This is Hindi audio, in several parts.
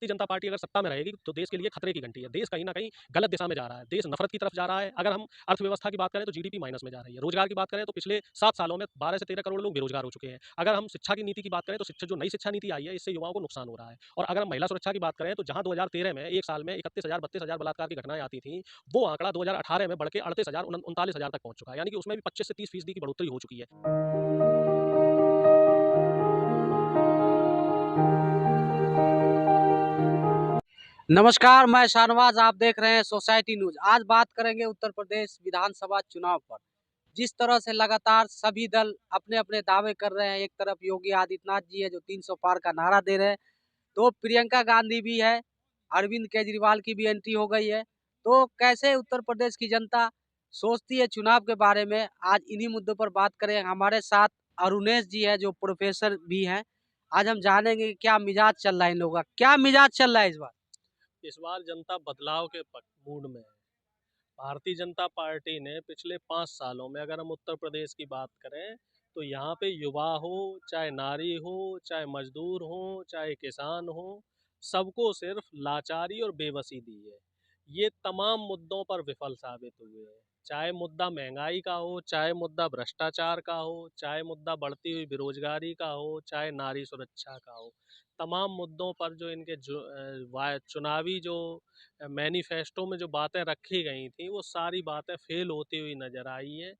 भारतीय जनता पार्टी अगर सत्ता में रहेगी तो देश के लिए खतरे की घंटी है। देश कहीं न कहीं गलत दिशा में जा रहा है। देश नफ़रत की तरफ जा रहा है। अगर हम अर्थव्यवस्था की बात करें तो जीडीपी माइनस में जा रही है। रोजगार की बात करें तो पिछले 7 सालों में 12 से 13 करोड़ लोग बेरोजगार हो चुके हैं। अगर हम शिक्षा की नीति की बात करें तो शिक्षा जो नई शिक्षा नीति आई है इससे युवाओं को नुकसान हो रहा है। और अगर हम महिला सुरक्षा की बात करें तो जहां 2013 में एक साल में 31,000-32,000 बलात्कार की घटनाएं आती थी, वो आंकड़ा 2018 में बढ़ के 38,000 39,000 तक पहुंच चुका है। यानी कि उसमें भी 25 से 30% की बढ़ोतरी हो चुकी है। नमस्कार, मैं शाहनवाज। आप देख रहे हैं सोसाइटी न्यूज। आज बात करेंगे उत्तर प्रदेश विधानसभा चुनाव पर। जिस तरह से लगातार सभी दल अपने अपने दावे कर रहे हैं, एक तरफ योगी आदित्यनाथ जी है जो 300 पार का नारा दे रहे हैं, तो प्रियंका गांधी भी है, अरविंद केजरीवाल की भी एंट्री हो गई है। तो कैसे उत्तर प्रदेश की जनता सोचती है चुनाव के बारे में, आज इन्हीं मुद्दों पर बात करें। हमारे साथ अरुणेश जी है जो प्रोफेसर भी हैं। आज हम जानेंगे कि क्या मिजाज चल रहा है इन लोगों का, क्या मिजाज चल रहा है इस बार। इस बार जनता बदलाव के मूड में है। भारतीय जनता पार्टी ने पिछले 5 सालों में अगर हम उत्तर प्रदेश की बात करें तो यहाँ पे युवा हो, चाहे नारी हो, चाहे मजदूर हो, चाहे किसान हो, सबको सिर्फ लाचारी और बेबसी दी है। ये तमाम मुद्दों पर विफल साबित हुए हैं। चाहे मुद्दा महंगाई का हो, चाहे मुद्दा भ्रष्टाचार का हो, चाहे मुद्दा बढ़ती हुई बेरोजगारी का हो, चाहे नारी सुरक्षा का हो। तमाम मुद्दों पर जो इनके चुनावी जो मैनिफेस्टो में जो बातें रखी गई थी वो सारी बातें फेल होती हुई नजर आई हैं।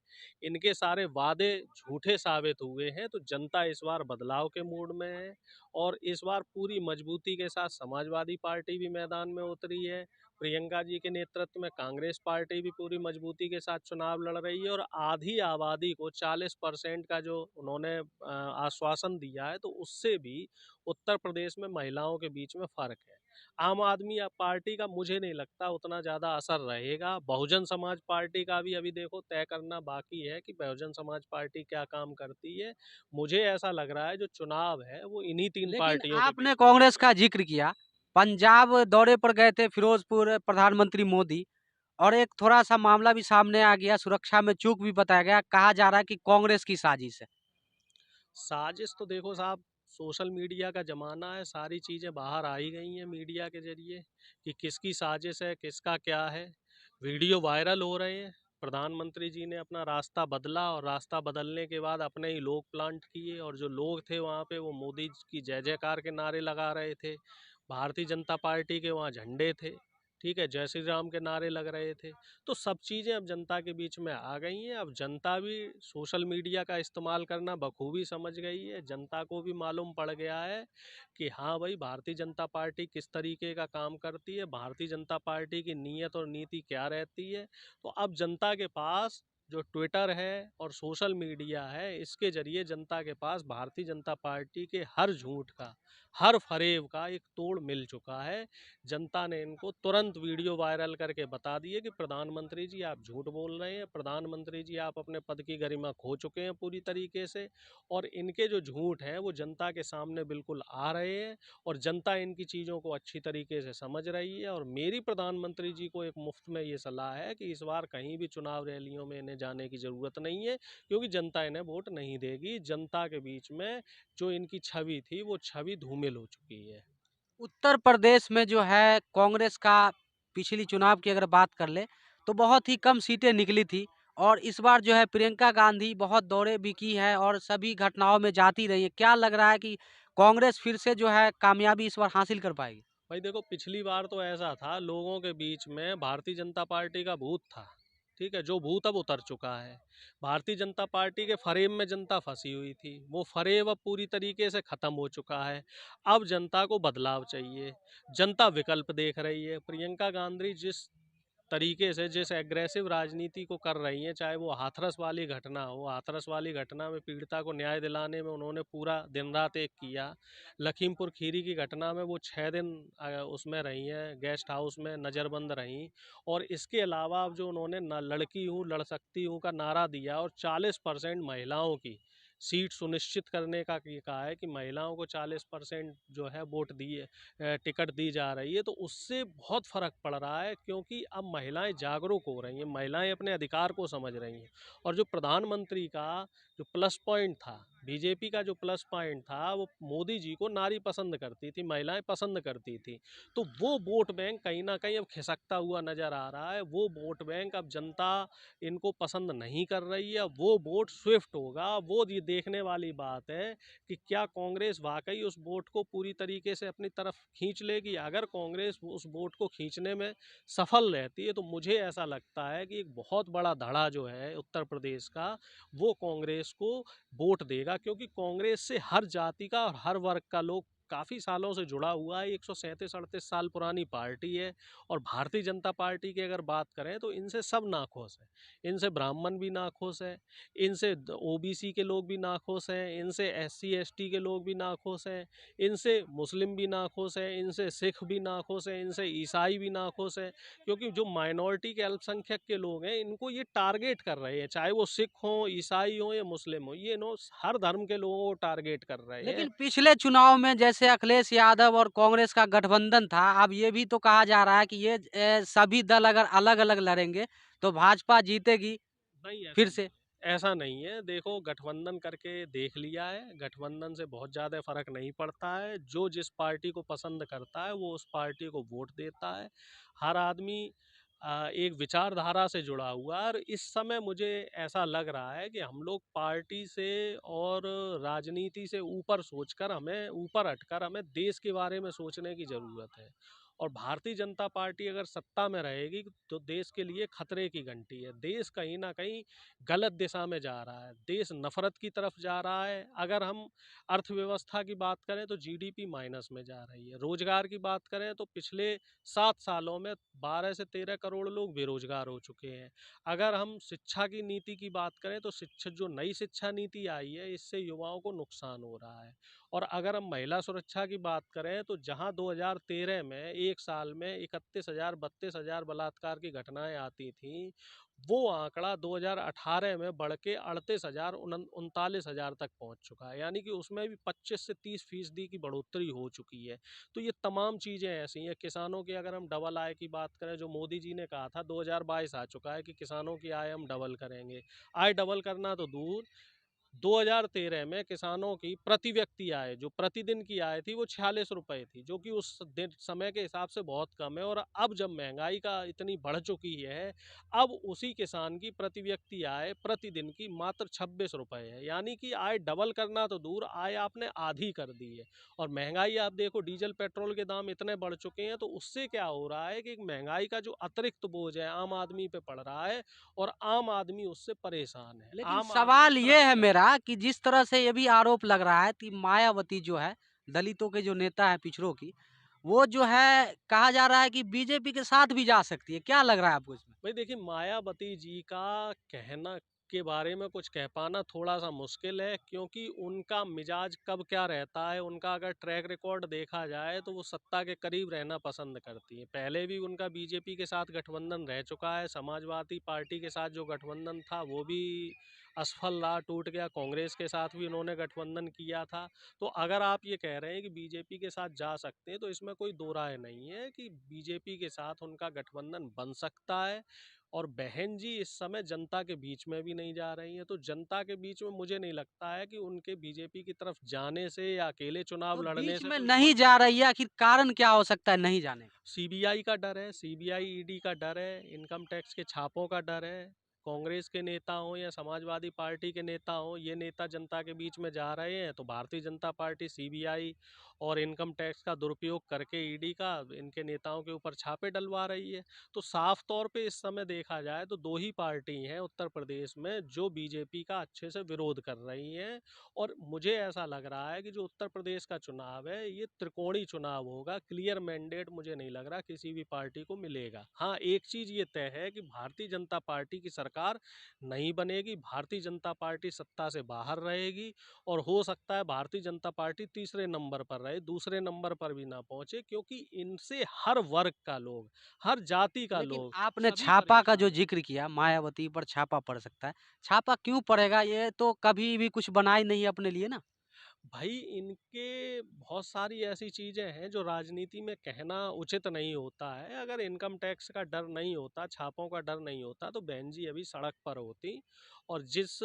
इनके सारे वादे झूठे साबित हुए हैं। तो जनता इस बार बदलाव के मूड में है और इस बार पूरी मजबूती के साथ समाजवादी पार्टी भी मैदान में उतरी है। प्रियंका जी के नेतृत्व में कांग्रेस पार्टी भी पूरी मजबूती के साथ चुनाव लड़ रही है और आधी आबादी को 40% का जो उन्होंने आश्वासन दिया है तो उससे भी उत्तर प्रदेश में महिलाओं के बीच में फर्क है। आम आदमी पार्टी का मुझे नहीं लगता उतना ज़्यादा असर रहेगा। बहुजन समाज पार्टी का भी अभी देखो तय करना बाकी है कि बहुजन समाज पार्टी क्या काम करती है। मुझे ऐसा लग रहा है जो चुनाव है वो इन्हीं 3 लेकिन पार्टियों के आपने बीच में कांग्रेस होगा। का जिक्र किया। पंजाब दौरे पर गए थे फिरोजपुर प्रधानमंत्री मोदी, और एक थोड़ा सा मामला भी सामने आ गया, सुरक्षा में चूक भी बताया गया। कहा जा रहा है कि कांग्रेस की साजिश है। साजिश तो देखो साहब, सोशल मीडिया का ज़माना है, सारी चीज़ें बाहर आ ही गई हैं मीडिया के ज़रिए कि किसकी साजिश है, किसका क्या है। वीडियो वायरल हो रहे हैं। प्रधानमंत्री जी ने अपना रास्ता बदला और रास्ता बदलने के बाद अपने ही लोग प्लांट किए और जो लोग थे वहाँ पे वो मोदी की जय जयकार के नारे लगा रहे थे। भारतीय जनता पार्टी के वहाँ झंडे थे, ठीक है, जय श्री राम के नारे लग रहे थे। तो सब चीज़ें अब जनता के बीच में आ गई हैं। अब जनता भी सोशल मीडिया का इस्तेमाल करना बखूबी समझ गई है। जनता को भी मालूम पड़ गया है कि हाँ भाई, भारतीय जनता पार्टी किस तरीके का काम करती है, भारतीय जनता पार्टी की नीयत और नीति क्या रहती है। तो अब जनता के पास जो ट्विटर है और सोशल मीडिया है, इसके जरिए जनता के पास भारतीय जनता पार्टी के हर झूठ का, हर फरेब का एक तोड़ मिल चुका है। जनता ने इनको तुरंत वीडियो वायरल करके बता दिए कि प्रधानमंत्री जी आप झूठ बोल रहे हैं, प्रधानमंत्री जी आप अपने पद की गरिमा खो चुके हैं पूरी तरीके से। और इनके जो झूठ हैं वो जनता के सामने बिल्कुल आ रहे हैं और जनता इनकी चीज़ों को अच्छी तरीके से समझ रही है। और मेरी प्रधानमंत्री जी को एक मुफ्त में ये सलाह है कि इस बार कहीं भी चुनाव रैलियों में इन्हें जाने की ज़रूरत नहीं है, क्योंकि जनता इन्हें वोट नहीं देगी। जनता के बीच में जो इनकी छवि थी वो छवि धूमिल हो चुकी है। उत्तर प्रदेश में जो है कांग्रेस का, पिछली चुनाव की अगर बात कर ले तो बहुत ही कम सीटें निकली थी, और इस बार जो है प्रियंका गांधी बहुत दौरे भी की है और सभी घटनाओं में जाती रही है। क्या लग रहा है कि कांग्रेस फिर से जो है कामयाबी इस बार हासिल कर पाएगी? भाई देखो, पिछली बार तो ऐसा था, लोगों के बीच में भारतीय जनता पार्टी का भूत था, ठीक है, जो भूत अब उतर चुका है। भारतीय जनता पार्टी के फरेब में जनता फंसी हुई थी, वो फरेब अब पूरी तरीके से खत्म हो चुका है। अब जनता को बदलाव चाहिए, जनता विकल्प देख रही है। प्रियंका गांधी जिस तरीके से, जिस एग्रेसिव राजनीति को कर रही हैं, चाहे वो हाथरस वाली घटना हो, हाथरस वाली घटना में पीड़िता को न्याय दिलाने में उन्होंने पूरा दिन रात एक किया। लखीमपुर खीरी की घटना में वो 6 दिन उसमें रही हैं, गेस्ट हाउस में नज़रबंद रहीं। और इसके अलावा अब जो उन्होंने ना लड़की हूँ लड़ सकती हूँ का नारा दिया और 40% महिलाओं की सीट सुनिश्चित करने का ये कहा है कि महिलाओं को 40% जो है वोट दिए, टिकट दी जा रही है। तो उससे बहुत फ़र्क पड़ रहा है, क्योंकि अब महिलाएं जागरूक हो रही हैं, महिलाएं अपने अधिकार को समझ रही हैं। और जो प्रधानमंत्री का जो प्लस पॉइंट था, बीजेपी का जो प्लस पॉइंट था, वो मोदी जी को नारी पसंद करती थी, महिलाएं पसंद करती थी। तो वो वोट बैंक कहीं ना कहीं अब खिसकता हुआ नजर आ रहा है। वो वोट बैंक अब जनता इनको पसंद नहीं कर रही है। वो वोट स्विफ्ट होगा। वो ये देखने वाली बात है कि क्या कांग्रेस वाकई उस वोट को पूरी तरीके से अपनी तरफ खींच लेगी। अगर कांग्रेस उस वोट को खींचने में सफल रहती है तो मुझे ऐसा लगता है कि एक बहुत बड़ा धड़ा जो है उत्तर प्रदेश का, वो कांग्रेस को वोट देगा, क्योंकि कांग्रेस से हर जाति का और हर वर्ग का लोग काफ़ी सालों से जुड़ा हुआ है। 137-38 साल पुरानी पार्टी है। और भारतीय जनता पार्टी की अगर बात करें तो इनसे सब नाखुश हैं। इनसे ब्राह्मण भी नाखुश हैं, इनसे ओबीसी के लोग भी नाखुश हैं, इनसे एससी एसटी के लोग भी नाखुश हैं, इनसे मुस्लिम भी नाखुश हैं, इनसे सिख भी नाखुश हैं, इनसे ईसाई भी नाखुश हैं। क्योंकि जो माइनॉरिटी के अल्पसंख्यक के लोग हैं, इनको ये टारगेट कर रहे हैं, चाहे वो सिख हों, ईसाई हों या मुस्लिम हों, ये नो हर धर्म के लोगों को टारगेट कर रहे हैं। लेकिन पिछले चुनाव में जैसे अखिलेश यादव और कांग्रेस का गठबंधन था, अब ये भी तो कहा जा रहा है कि ये सभी दल अगर अलग-अलग लड़ेंगे तो भाजपा जीतेगी नहीं, ऐसा फिर नहीं से। है। ऐसा नहीं है। देखो, गठबंधन करके देख लिया है, गठबंधन से बहुत ज़्यादा फर्क नहीं पड़ता है। जो जिस पार्टी को पसंद करता है वो उस पार्टी को वोट देता है। हर आदमी एक विचारधारा से जुड़ा हुआ है। और इस समय मुझे ऐसा लग रहा है कि हम लोग पार्टी से और राजनीति से ऊपर सोचकर, हमें ऊपर हटकर हमें देश के बारे में सोचने की ज़रूरत है। और भारतीय जनता पार्टी अगर सत्ता में रहेगी तो देश के लिए खतरे की घंटी है। देश कहीं ना कहीं गलत दिशा में जा रहा है। देश नफरत की तरफ जा रहा है। अगर हम अर्थव्यवस्था की बात करें तो जीडीपी माइनस में जा रही है। रोजगार की बात करें तो पिछले 7 सालों में 12 से 13 करोड़ लोग बेरोजगार हो चुके हैं। अगर हम शिक्षा की नीति की बात करें तो शिक्षा, जो नई शिक्षा नीति आई है, इससे युवाओं को नुकसान हो रहा है। और अगर हम महिला सुरक्षा की बात करें तो जहां 2013 में एक साल में 31,000 32,000 बलात्कार की घटनाएं आती थीं, वो आंकड़ा 2018 में बढ़ के 38,000 39,000 तक पहुंच चुका है। यानी कि उसमें भी 25 से 30% की बढ़ोतरी हो चुकी है। तो ये तमाम चीज़ें ऐसी हैं। किसानों की अगर हम डबल आय की बात करें, जो मोदी जी ने कहा था, 2022 आ चुका है कि किसानों की आय हम डबल करेंगे। आय डबल करना तो दूर, 2013 में किसानों की प्रति व्यक्ति आय, जो प्रतिदिन की आय थी, वो 46 रुपए थी, जो कि उस दिन समय के हिसाब से बहुत कम है। और अब जब महंगाई का इतनी बढ़ चुकी है, अब उसी किसान की प्रति व्यक्ति आय प्रतिदिन की मात्र 26 रुपए है। यानी कि आय डबल करना तो दूर, आय आपने आधी कर दी है। और महंगाई आप देखो, डीजल पेट्रोल के दाम इतने बढ़ चुके हैं, तो उससे क्या हो रहा है कि महंगाई का जो अतिरिक्त बोझ है आम आदमी पे पड़ रहा है। और आम आदमी उससे परेशान है। लेकिन आम आदमी सवाल ये है त्रस्त है। मेरा कि जिस तरह से ये भी आरोप लग रहा है कि मायावती जो है, दलितों के जो नेता है पिछड़ों की, वो जो है कहा जा रहा है कि बीजेपी के साथ भी जा सकती है। क्या लग रहा है आपको इसमें? भाई देखिए, मायावती जी का कहना के बारे में कुछ कह पाना थोड़ा सा मुश्किल है, क्योंकि उनका मिजाज कब क्या रहता है, उनका अगर ट्रैक रिकॉर्ड देखा जाए तो वो सत्ता के करीब रहना पसंद करती है। पहले भी उनका बीजेपी के साथ गठबंधन रह चुका है। समाजवादी पार्टी के साथ जो गठबंधन था वो भी असफल रहा, टूट गया। कांग्रेस के साथ भी उन्होंने गठबंधन किया था। तो अगर आप ये कह रहे हैं कि बीजेपी के साथ जा सकते हैं, तो इसमें कोई दो राय नहीं है कि बीजेपी के साथ उनका गठबंधन बन सकता है। और बहन जी इस समय जनता के बीच में भी नहीं जा रही हैं, तो जनता के बीच में मुझे नहीं लगता है कि उनके बीजेपी की तरफ जाने से या अकेले चुनाव तो लड़ने बीच से में कोई नहीं बहुत जा बड़ा रही है, फर्क। आखिर कारण क्या हो सकता है नहीं जाने का? सीबीआई का डर है, सीबीआई ईडी का डर है, इनकम टैक्स के छापों का डर है। कांग्रेस के नेता हों या समाजवादी पार्टी के नेता हों, ये नेता जनता के बीच में जा रहे हैं तो भारतीय जनता पार्टी सीबीआई और इनकम टैक्स का दुरुपयोग करके ईडी का इनके नेताओं के ऊपर छापे डलवा रही है। तो साफ तौर पे इस समय देखा जाए तो दो ही पार्टी हैं उत्तर प्रदेश में जो बीजेपी का अच्छे से विरोध कर रही हैं। और मुझे ऐसा लग रहा है कि जो उत्तर प्रदेश का चुनाव है, ये त्रिकोणीय चुनाव होगा। क्लियर मैंडेट मुझे नहीं लग रहा किसी भी पार्टी को मिलेगा। हाँ, एक चीज ये तय है कि भारतीय जनता पार्टी की सरकार नहीं बनेगी। भारतीय जनता पार्टी सत्ता से बाहर रहेगी। और हो सकता है भारतीय जनता पार्टी तीसरे नंबर पर रहे, दूसरे नंबर पर भी ना पहुंचे, क्योंकि इनसे हर वर्ग का लोग, हर जाति का लेकिन लोग आपने सभी छापा का जो परेशान है। ज़िक्र किया, मायावती पर छापा पड़ सकता है। छापा क्यों पड़ेगा? ये तो कभी भी कुछ बनाई नहीं है अपने लिए ना। भाई इनके बहुत सारी ऐसी चीज़ें हैं जो राजनीति में कहना उचित नहीं होता है। अगर इनकम टैक्स का डर नहीं होता, छापों का डर नहीं होता, तो बहन जी अभी सड़क पर होती और जिस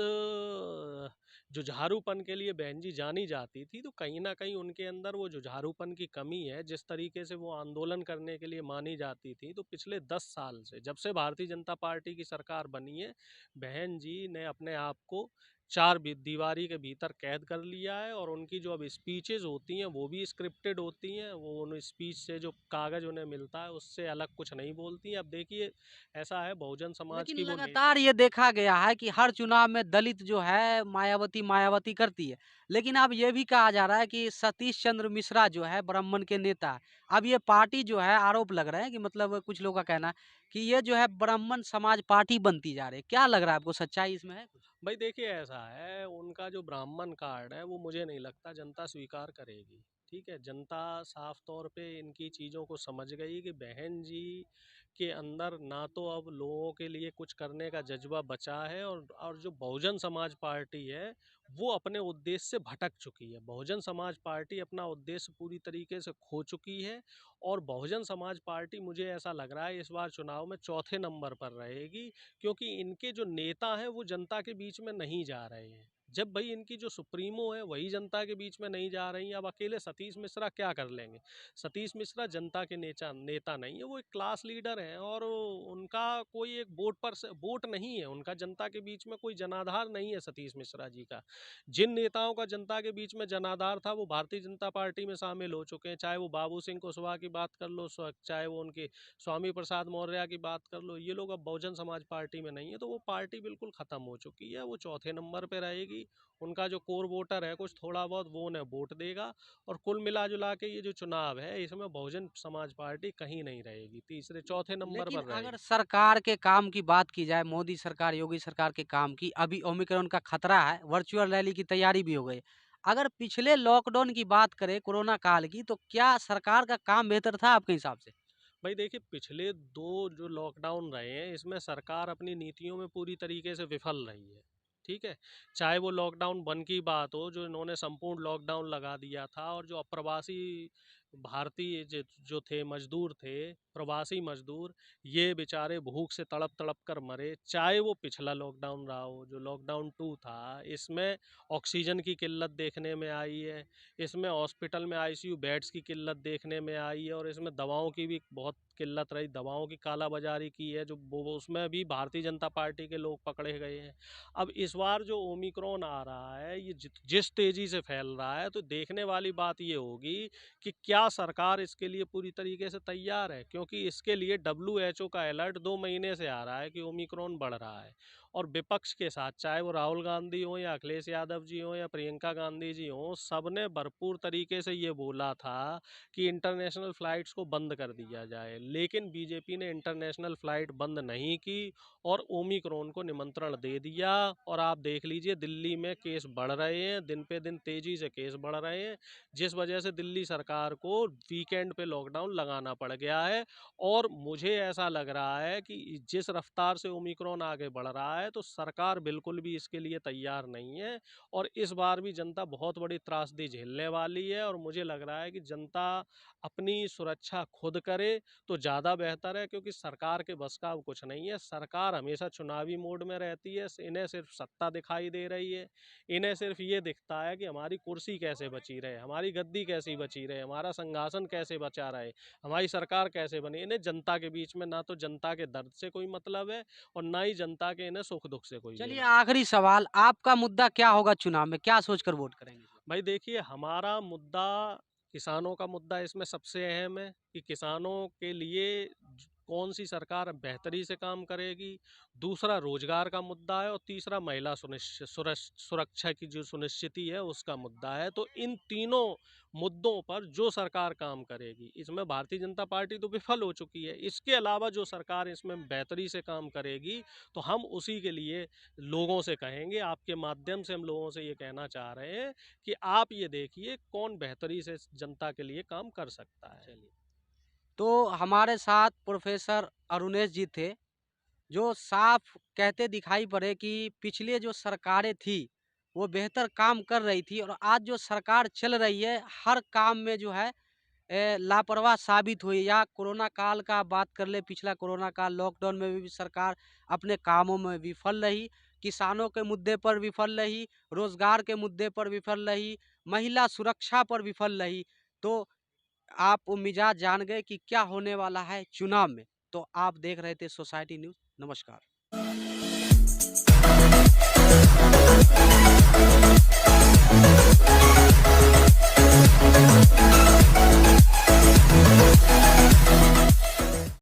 जुझारूपन के लिए बहन जी जानी जाती थी, तो कहीं न कहीं उनके अंदर वो जुझारूपन की कमी है। जिस तरीके से वो आंदोलन करने के लिए मानी जाती थी, तो पिछले 10 साल से, जब से भारतीय जनता पार्टी की सरकार बनी है, बहन जी ने अपने आप को 4 दीवारी के भीतर कैद कर लिया है। और उनकी जो अब स्पीचेज़ होती हैं, वो भी स्क्रिप्टेड होती हैं। वो उन स्पीच से जो कागज़ उन्हें मिलता है, उससे अलग कुछ नहीं बोलती हैं। अब देखिए, ऐसा है, बहुजन समाज लेकिन की वो ने लगातार ये देखा गया है कि हर चुनाव में दलित जो है मायावती मायावती करती है। लेकिन अब ये भी कहा जा रहा है कि सतीश चंद्र मिश्रा जो है ब्राह्मण के नेता है। अब ये पार्टी जो है आरोप लग रहा है कि मतलब कुछ लोगों का कहना है कि ये जो है ब्राह्मण समाज पार्टी बनती जा रही है। क्या लग रहा है आपको, सच्चाई इसमें है कुछ? भाई देखिए, ऐसा है, उनका जो ब्राह्मण कार्ड है, वो मुझे नहीं लगता जनता स्वीकार करेगी। ठीक है, जनता साफ तौर पे इनकी चीज़ों को समझ गई कि बहन जी के अंदर ना तो अब लोगों के लिए कुछ करने का जज्बा बचा है। और जो बहुजन समाज पार्टी है, वो अपने उद्देश्य से भटक चुकी है। बहुजन समाज पार्टी अपना उद्देश्य पूरी तरीके से खो चुकी है। और बहुजन समाज पार्टी, मुझे ऐसा लग रहा है, इस बार चुनाव में चौथे नंबर पर रहेगी, क्योंकि इनके जो नेता हैं, वो जनता के बीच में नहीं जा रहे हैं। जब भाई इनकी जो सुप्रीमो है, वही जनता के बीच में नहीं जा रही हैं, अब अकेले सतीश मिश्रा क्या कर लेंगे? सतीश मिश्रा जनता के नेता नहीं है, वो एक क्लास लीडर हैं। और उनका कोई एक वोट नहीं है, उनका जनता के बीच में कोई जनाधार नहीं है सतीश मिश्रा जी का। जिन नेताओं का जनता के बीच में जनाधार था, वो भारतीय जनता पार्टी में शामिल हो चुके हैं। चाहे वो बाबू सिंह कुशवाहा की बात कर लो, चाहे वो उनके स्वामी प्रसाद मौर्य की बात कर लो, ये लोग अब बहुजन समाज पार्टी में नहीं है। तो वो पार्टी बिल्कुल खत्म हो चुकी है, वो चौथे नंबर पे रहेगी। उनका जो कोर वोटर है, कुछ थोड़ा बहुत, वो उन्हें वोट देगा। और कुल मिला जुला के ये जो चुनाव है, इसमें बहुजन समाज पार्टी कहीं नहीं रहेगी, तीसरे चौथे नंबर लेकिन पर अगर रहेगी। सरकार के काम की बात की जाए, मोदी सरकार, योगी सरकार के काम की, अभी ओमिक्रॉन का खतरा है, वर्चुअल रैली की तैयारी भी हो गई। अगर पिछले लॉकडाउन की बात करें, कोरोना काल की, तो क्या सरकार का काम बेहतर था आपके हिसाब से? भाई देखिए, पिछले 2 जो लॉकडाउन रहे हैं, इसमें सरकार अपनी नीतियों में पूरी तरीके से विफल रही है। ठीक है? चाहे वो लॉकडाउन 1 की बात हो, जो इन्होंने संपूर्ण लॉकडाउन लगा दिया था, और जो अप्रवासी भारतीय जो थे, मजदूर थे, प्रवासी मजदूर, ये बेचारे भूख से तड़प तड़प कर मरे। चाहे वो पिछला लॉकडाउन रहा हो, जो लॉकडाउन 2 था, इसमें ऑक्सीजन की किल्लत देखने में आई है, इसमें हॉस्पिटल में आईसीयू बेड्स की किल्लत देखने में आई है, और इसमें दवाओं की भी बहुत किल्लत रही, दवाओं की कालाबाजारी की है, जो वो उसमें भी भारतीय जनता पार्टी के लोग पकड़े गए हैं। अब इस बार जो ओमिक्रॉन आ रहा है, ये जिस तेजी से फैल रहा है, तो देखने वाली बात ये होगी कि क्या सरकार इसके लिए पूरी तरीके से तैयार है, क्योंकि इसके लिए WHO का अलर्ट 2 महीने से आ रहा है कि ओमिक्रॉन बढ़ रहा है। और विपक्ष के साथ, चाहे वो राहुल गांधी हो, या अखिलेश यादव जी हो, या प्रियंका गांधी जी हो, सबने भरपूर तरीके से ये बोला था कि इंटरनेशनल फ्लाइट्स को बंद कर दिया जाए। लेकिन बीजेपी ने इंटरनेशनल फ्लाइट बंद नहीं की, और ओमिक्रॉन को निमंत्रण दे दिया। और आप देख लीजिए, दिल्ली में केस बढ़ रहे हैं, दिन पे दिन तेजी से केस बढ़ रहे हैं, जिस वजह से दिल्ली सरकार को वीकेंड पे लॉकडाउन लगाना पड़ गया है। और मुझे ऐसा लग रहा है कि जिस रफ्तार से ओमिक्रॉन आगे बढ़ रहा है, तो सरकार बिल्कुल भी इसके लिए तैयार नहीं है। और इस बार भी जनता बहुत बड़ी त्रासदी झेलने वाली है। और मुझे लग रहा है कि जनता अपनी सुरक्षा खुद करे तो ज़्यादा बेहतर है, क्योंकि सरकार के बस का अब कुछ नहीं है। सरकार हमेशा चुनावी मोड में रहती है, इन्हें सिर्फ सत्ता दिखाई दे रही है। इन्हें सिर्फ ये दिखता है कि हमारी कुर्सी कैसे बची रहे, हमारी गद्दी कैसी बची रहे, हमारा सिंहासन कैसे बचा रहे, हमारी सरकार कैसे बने। इन्हें जनता के बीच में ना तो जनता के दर्द से कोई मतलब है, और ना ही जनता के इन्हें सुख दुख से कोई चलिए, लेना। आखिरी सवाल, आपका मुद्दा क्या होगा चुनाव में? क्या सोचकर वोट करेंगे इस बार? भाई देखिए, हमारा मुद्दा, किसानों का मुद्दा इसमें सबसे अहम है कि किसानों के लिए कौन सी सरकार बेहतरी से काम करेगी। दूसरा रोजगार का मुद्दा है, और तीसरा महिला सुरक्षा की जो सुनिश्चिति है, उसका मुद्दा है। तो इन तीनों मुद्दों पर जो सरकार काम करेगी, इसमें भारतीय जनता पार्टी तो विफल हो चुकी है, इसके अलावा जो सरकार इसमें बेहतरी से काम करेगी, तो हम उसी के लिए लोगों से कहेंगे। आपके माध्यम से हम लोगों से ये कहना चाह रहे हैं कि आप ये देखिए कौन बेहतरी से जनता के लिए काम कर सकता है। चलिए, तो हमारे साथ प्रोफेसर अरुणेश जी थे, जो साफ कहते दिखाई पड़े कि पिछले जो सरकारें थी, वो बेहतर काम कर रही थी, और आज जो सरकार चल रही है, हर काम में जो है लापरवाह साबित हुई। या कोरोना काल का बात कर ले, पिछला कोरोना काल, लॉकडाउन में भी सरकार अपने कामों में विफल रही। किसानों के मुद्दे पर विफल रही, रोजगार के मुद्दे पर विफल रही, महिला सुरक्षा पर विफल रही। तो आप मिजाज जान गए कि क्या होने वाला है चुनाव में। तो आप देख रहे थे सोसाइटी न्यूज़। नमस्कार।